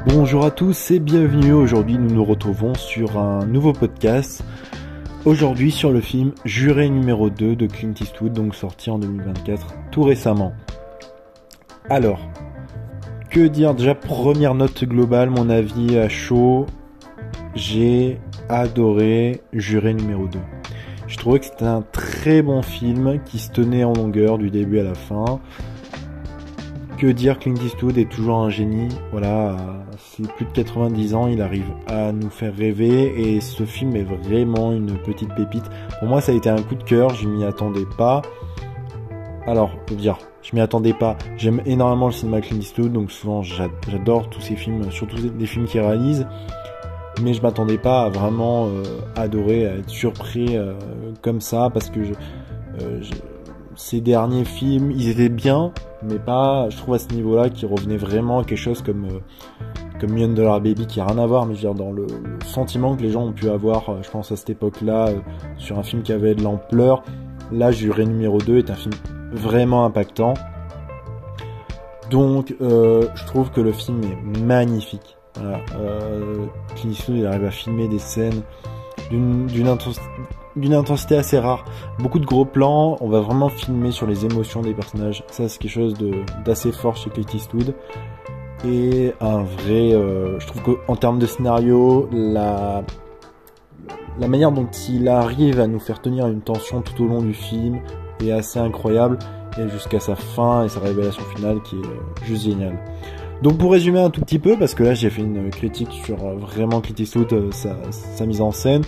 Bonjour à tous et bienvenue. Aujourd'hui nous nous retrouvons sur un nouveau podcast. Aujourd'hui sur le film Juré numéro 2 de Clint Eastwood, donc sorti en 2024 tout récemment. Alors, que dire déjà, première note globale, mon avis à chaud, j'ai adoré Juré numéro 2. Je trouvais que c'était un très bon film qui se tenait en longueur du début à la fin. Que dire, Clint Eastwood est toujours un génie, voilà, c'est plus de 90 ans, il arrive à nous faire rêver et ce film est vraiment une petite pépite. Pour moi ça a été un coup de cœur, je m'y attendais pas. Alors, je veux dire, je m'y attendais pas, j'aime énormément le cinéma Clint Eastwood, donc souvent j'adore tous ces films, surtout des films qu'il réalise, mais je m'attendais pas à vraiment adorer, à être surpris comme ça, parce que ces derniers films, ils étaient bien, mais pas, je trouve à ce niveau-là, qui revenait vraiment à quelque chose comme $1 Million Baby, qui a rien à voir, mais je veux dire, dans le sentiment que les gens ont pu avoir, je pense à cette époque-là, sur un film qui avait de l'ampleur. Là, Juré numéro 2 est un film vraiment impactant. Donc, je trouve que le film est magnifique. Voilà, Clint Eastwood, il arrive à filmer des scènes d'une intensité assez rare. Beaucoup de gros plans, on va vraiment filmer sur les émotions des personnages. Ça, c'est quelque chose d'assez fort chez Clint Eastwood. Et un vrai... je trouve qu'en termes de scénario, la manière dont il arrive à nous faire tenir une tension tout au long du film est assez incroyable. Et jusqu'à sa fin et sa révélation finale qui est juste géniale. Donc pour résumer un tout petit peu, parce que là j'ai fait une critique sur vraiment Clint Eastwood, sa mise en scène.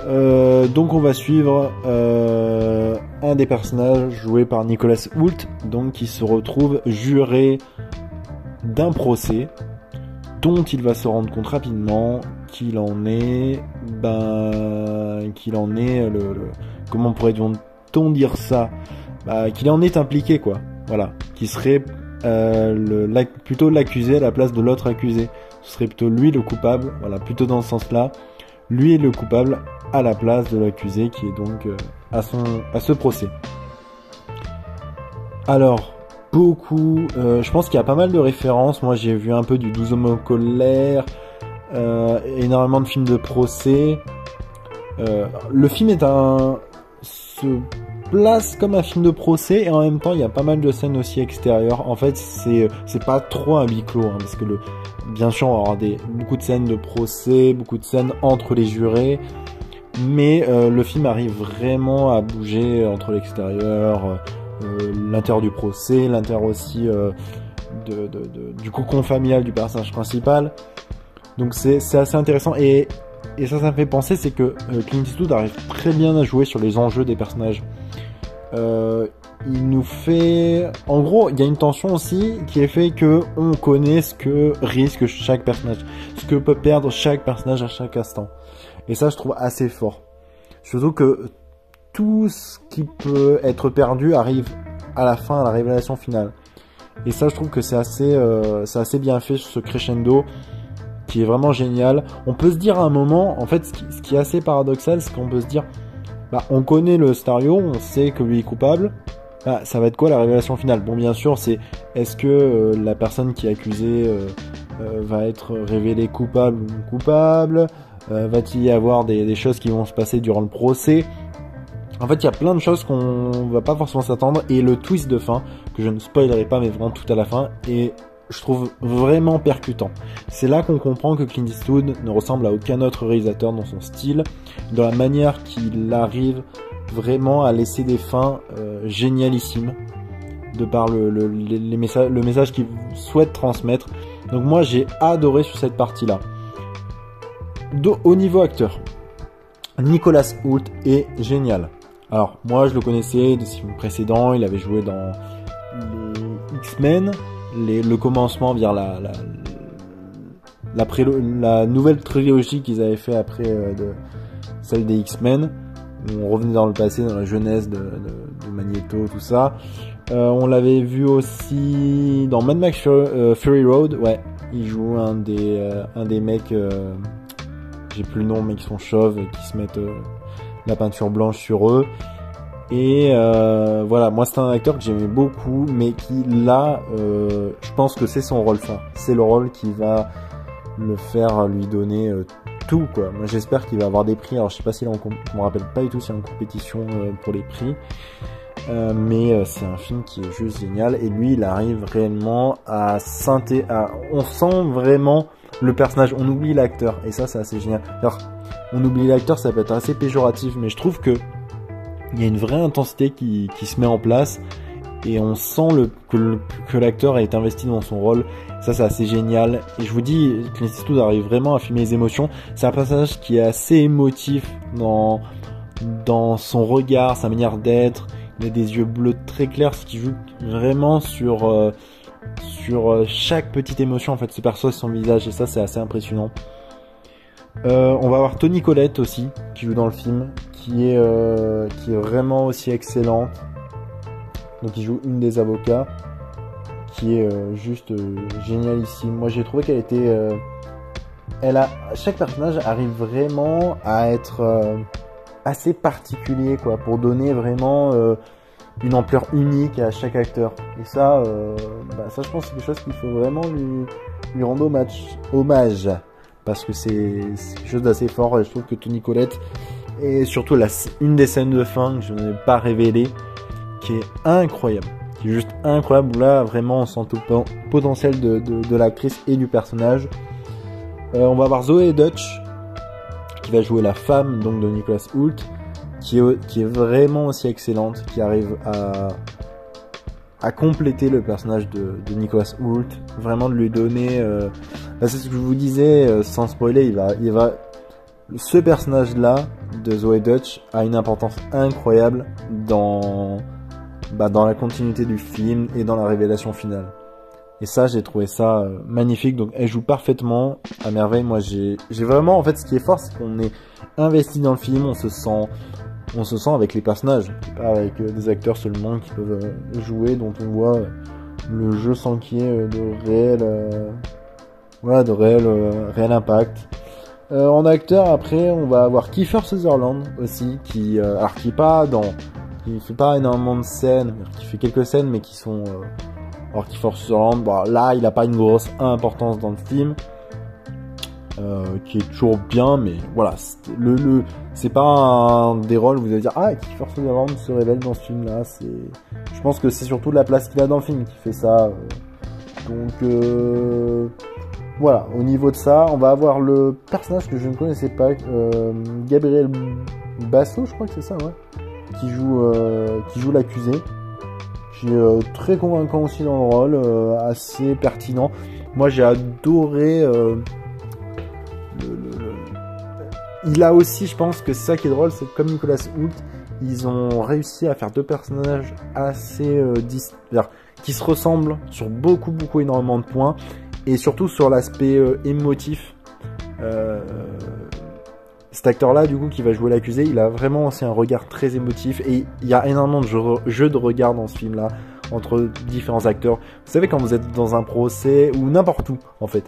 Donc on va suivre un des personnages joué par Nicholas Hoult, donc qui se retrouve juré d'un procès dont il va se rendre compte rapidement qu'il en est comment pourrait-on dire ça, qu'il en est impliqué, quoi, voilà, qui serait plutôt l'accusé à la place de l'autre accusé. Ce serait plutôt lui le coupable, voilà, plutôt dans ce sens-là. Lui est le coupable à la place de l'accusé qui est donc à ce procès. Alors, je pense qu'il y a pas mal de références. Moi j'ai vu un peu du 12 hommes en colère, énormément de films de procès. Le film se place comme un film de procès et en même temps il y a pas mal de scènes aussi extérieures. En fait c'est pas trop un huis clos, hein, parce que bien sûr on va avoir beaucoup de scènes de procès, beaucoup de scènes entre les jurés, mais le film arrive vraiment à bouger entre l'extérieur, l'intérieur du procès, l'intérieur aussi du cocon familial du personnage principal. Donc c'est assez intéressant et ça me fait penser, c'est que Clint Eastwood arrive très bien à jouer sur les enjeux des personnages. Il nous fait... En gros, il y a une tension aussi qui est fait que on connaît ce que risque chaque personnage, ce que peut perdre chaque personnage à chaque instant. Et ça, je trouve assez fort. Surtout que tout ce qui peut être perdu arrive à la fin, à la révélation finale. Et ça, je trouve que c'est assez bien fait sur ce crescendo, qui est vraiment génial. On peut se dire à un moment, en fait, ce qui est assez paradoxal, c'est qu'on peut se dire, on connaît le scénario, on sait que lui est coupable, ça va être quoi la révélation finale? Bon, bien sûr, est-ce que la personne qui est accusée va être révélée coupable ou non coupable? Va-t-il y avoir des choses qui vont se passer durant le procès? En fait, il y a plein de choses qu'on va pas forcément s'attendre, et le twist de fin, que je ne spoilerai pas, mais vraiment tout à la fin, est, je trouve, vraiment percutant. C'est là qu'on comprend que Clint Eastwood ne ressemble à aucun autre réalisateur dans son style, dans la manière qu'il arrive vraiment à laisser des fins génialissimes, de par le message qu'il souhaite transmettre. Donc moi j'ai adoré sur cette partie-là. Au niveau acteur, Nicholas Hoult est génial. Alors moi je le connaissais de ses films précédents, il avait joué dans les X-Men, le commencement vers la nouvelle trilogie qu'ils avaient fait après celle des X-Men. On revenait dans le passé, dans la jeunesse de Magneto, tout ça. On l'avait vu aussi dans Mad Max Fury Road, ouais. Il joue un des mecs, j'ai plus le nom, mais qui sont chauves, qui se mettent la peinture blanche sur eux. Et voilà, moi c'est un acteur que j'aimais beaucoup, mais qui là, je pense que c'est son rôle phare. C'est le rôle qui va le faire lui donner tout, quoi. Moi j'espère qu'il va avoir des prix. Alors je sais pas s'il est je me rappelle pas du tout s'il est en compétition pour les prix. Mais c'est un film qui est juste génial. Et lui, il arrive réellement à on sent vraiment le personnage. On oublie l'acteur. Et ça, c'est assez génial. Alors, on oublie l'acteur, ça peut être assez péjoratif, mais je trouve que il y a une vraie intensité qui se met en place. Et on sent que l'acteur est investi dans son rôle. Ça, c'est assez génial. Et je vous dis, Clint Eastwood arrive vraiment à filmer les émotions. C'est un personnage qui est assez émotif dans son regard, sa manière d'être. Il a des yeux bleus très clairs, ce qui joue vraiment sur chaque petite émotion en fait, se perçoit sur son visage, et ça c'est assez impressionnant. On va avoir Toni Collette aussi qui joue dans le film, qui est vraiment aussi excellente. Donc il joue une des avocats, qui est juste génialissime. Moi j'ai trouvé qu'elle était, chaque personnage arrive vraiment à être assez particulier, quoi, pour donner vraiment une ampleur unique à chaque acteur. Et ça, ça je pense que c'est quelque chose qu'il faut vraiment lui rendre hommage, parce que c'est quelque chose d'assez fort. Et je trouve que Toni Collette, et surtout une des scènes de fin que je n'ai pas révélée, qui est incroyable, qui est juste incroyable. Là vraiment on sent tout le potentiel de l'actrice et du personnage. On va avoir Zoé Deutch qui va jouer la femme donc de Nicholas Hoult, qui est vraiment aussi excellente, qui arrive à compléter le personnage de Nicholas Hoult, vraiment de lui donner c'est ce que je vous disais, sans spoiler, ce personnage là de Zoé Deutch a une importance incroyable dans la continuité du film et dans la révélation finale. Et ça, j'ai trouvé ça magnifique. Donc, elle joue parfaitement, à merveille. Moi, j'ai vraiment, en fait, ce qui est fort, c'est qu'on est investi dans le film. On se sent avec les personnages, pas avec des acteurs seulement qui peuvent jouer, dont on voit le jeu sans qu'il y ait de réel impact. En acteur, après, on va avoir Kiefer Sutherland aussi, qui fait pas énormément de scènes, qui fait quelques scènes, mais qui sont alors Kiefer Sutherland, là il a pas une grosse importance dans le film, qui est toujours bien, mais voilà, c'est pas un des rôles où vous allez dire Kiefer Sutherland se révèle dans ce film là. Je pense que c'est surtout la place qu'il a dans le film qui fait ça. Donc voilà, au niveau de ça, on va avoir le personnage que je ne connaissais pas, Gabriel Basso, je crois que c'est ça, ouais, qui joue l'accusé. Qui est très convaincant aussi dans le rôle, assez pertinent. Moi j'ai adoré il a aussi, je pense que c'est ça qui est drôle, c'est que comme Nicholas Hoult, ils ont réussi à faire deux personnages assez qui se ressemblent sur beaucoup énormément de points, et surtout sur l'aspect émotif. Cet acteur-là, du coup, qui va jouer l'accusé, il a vraiment aussi un regard très émotif, et il y a énormément de jeux de regard dans ce film-là, entre différents acteurs. Vous savez, quand vous êtes dans un procès, ou n'importe où, en fait,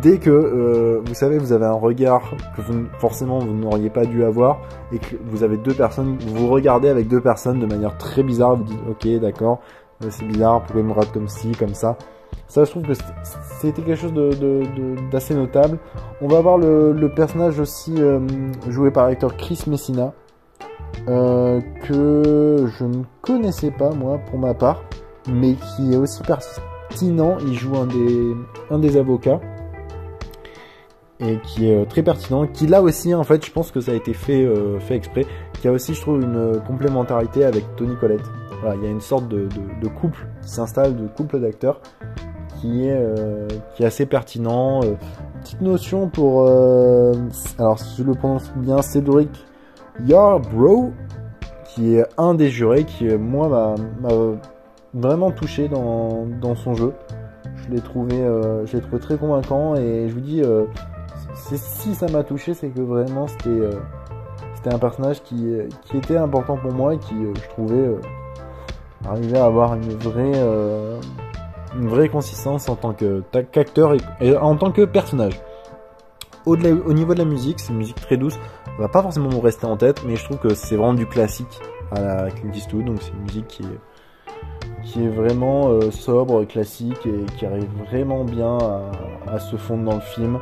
dès que, vous savez, vous avez un regard que forcément vous n'auriez pas dû avoir, et que vous avez deux personnes, vous regardez avec deux personnes de manière très bizarre, vous dites, ok, d'accord, c'est bizarre, pourquoi il me rate comme ci, comme ça. Ça, je trouve que c'était quelque chose d'assez notable. On va avoir le personnage aussi joué par l'acteur Chris Messina, que je ne connaissais pas, moi, pour ma part, mais qui est aussi pertinent. Il joue un des avocats, et qui est très pertinent, qui là aussi, en fait, je pense que ça a été fait exprès, qui a aussi, je trouve, une complémentarité avec Toni Collette. Voilà, il y a une sorte de couple qui s'installe, de couple d'acteurs, qui est assez pertinent. Petite notion pour alors si je le prononce bien, Cédric Yarbrough, qui est un des jurés, qui moi m'a vraiment touché dans son jeu. Je l'ai trouvé très convaincant, et je vous dis, si ça m'a touché, c'est que vraiment c'était un personnage qui était important pour moi, et qui je trouvais arriver à avoir une vraie une vraie consistance en tant qu'acteur et en tant que personnage. Au niveau de la musique, c'est une musique très douce, ça va pas forcément me rester en tête, mais je trouve que c'est vraiment du classique à la Clint Eastwood, donc c'est une musique qui est vraiment sobre, classique et qui arrive vraiment bien à se fondre dans le film.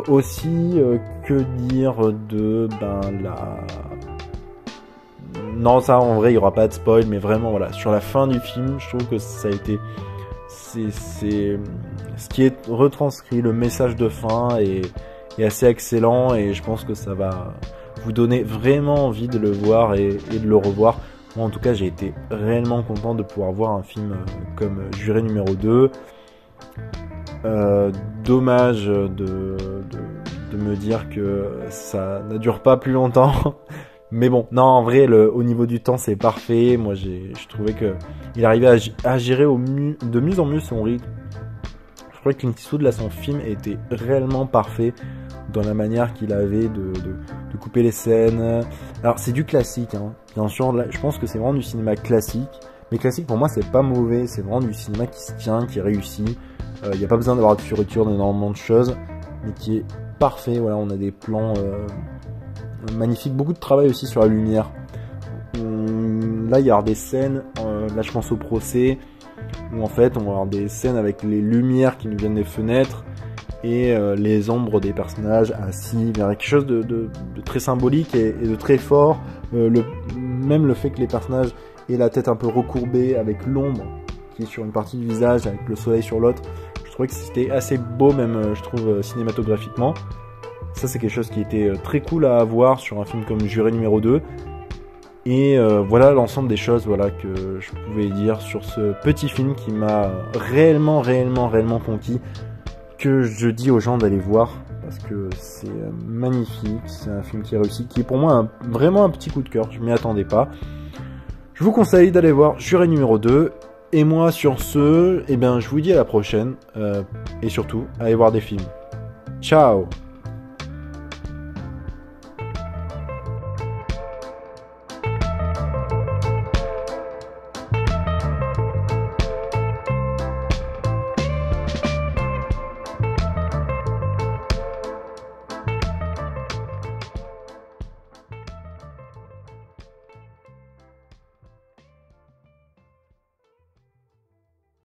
Aussi, que dire de non, ça en vrai il y aura pas de spoil, mais vraiment voilà, sur la fin du film, je trouve que ça a été c'est ce qui est retranscrit, le message de fin est assez excellent et je pense que ça va vous donner vraiment envie de le voir et de le revoir. Moi en tout cas j'ai été réellement content de pouvoir voir un film comme Juré numéro 2. Dommage de me dire que ça ne dure pas plus longtemps. Mais bon, non, en vrai, au niveau du temps, c'est parfait. Moi, je trouvais que il arrivait à gérer de mieux en mieux son rythme. Je crois que Clint Eastwood, là, son film était réellement parfait dans la manière qu'il avait de couper les scènes. Alors, c'est du classique, hein. Bien sûr, là, je pense que c'est vraiment du cinéma classique. Mais classique, pour moi, c'est pas mauvais. C'est vraiment du cinéma qui se tient, qui réussit. Il n'y a pas besoin d'avoir de fioriture d'énormément de choses, mais qui est parfait. Voilà, on a des plans magnifiques, beaucoup de travail aussi sur la lumière. Là, il y a des scènes, là je pense au procès, où en fait on va avoir des scènes avec les lumières qui nous viennent des fenêtres et les ombres des personnages assis vers quelque chose de très symbolique et de très fort. Même le fait que les personnages aient la tête un peu recourbée avec l'ombre qui est sur une partie du visage, avec le soleil sur l'autre, je trouvais que c'était assez beau même, je trouve, cinématographiquement. Ça c'est quelque chose qui était très cool à avoir sur un film comme Juré numéro 2. Et voilà l'ensemble des choses voilà, que je pouvais dire sur ce petit film qui m'a réellement conquis, que je dis aux gens d'aller voir parce que c'est magnifique, c'est un film qui est réussi, qui est pour moi vraiment un petit coup de cœur, je m'y attendais pas. Je vous conseille d'aller voir Juré numéro 2. Et moi sur ce, eh bien, je vous dis à la prochaine et surtout allez voir des films. Ciao.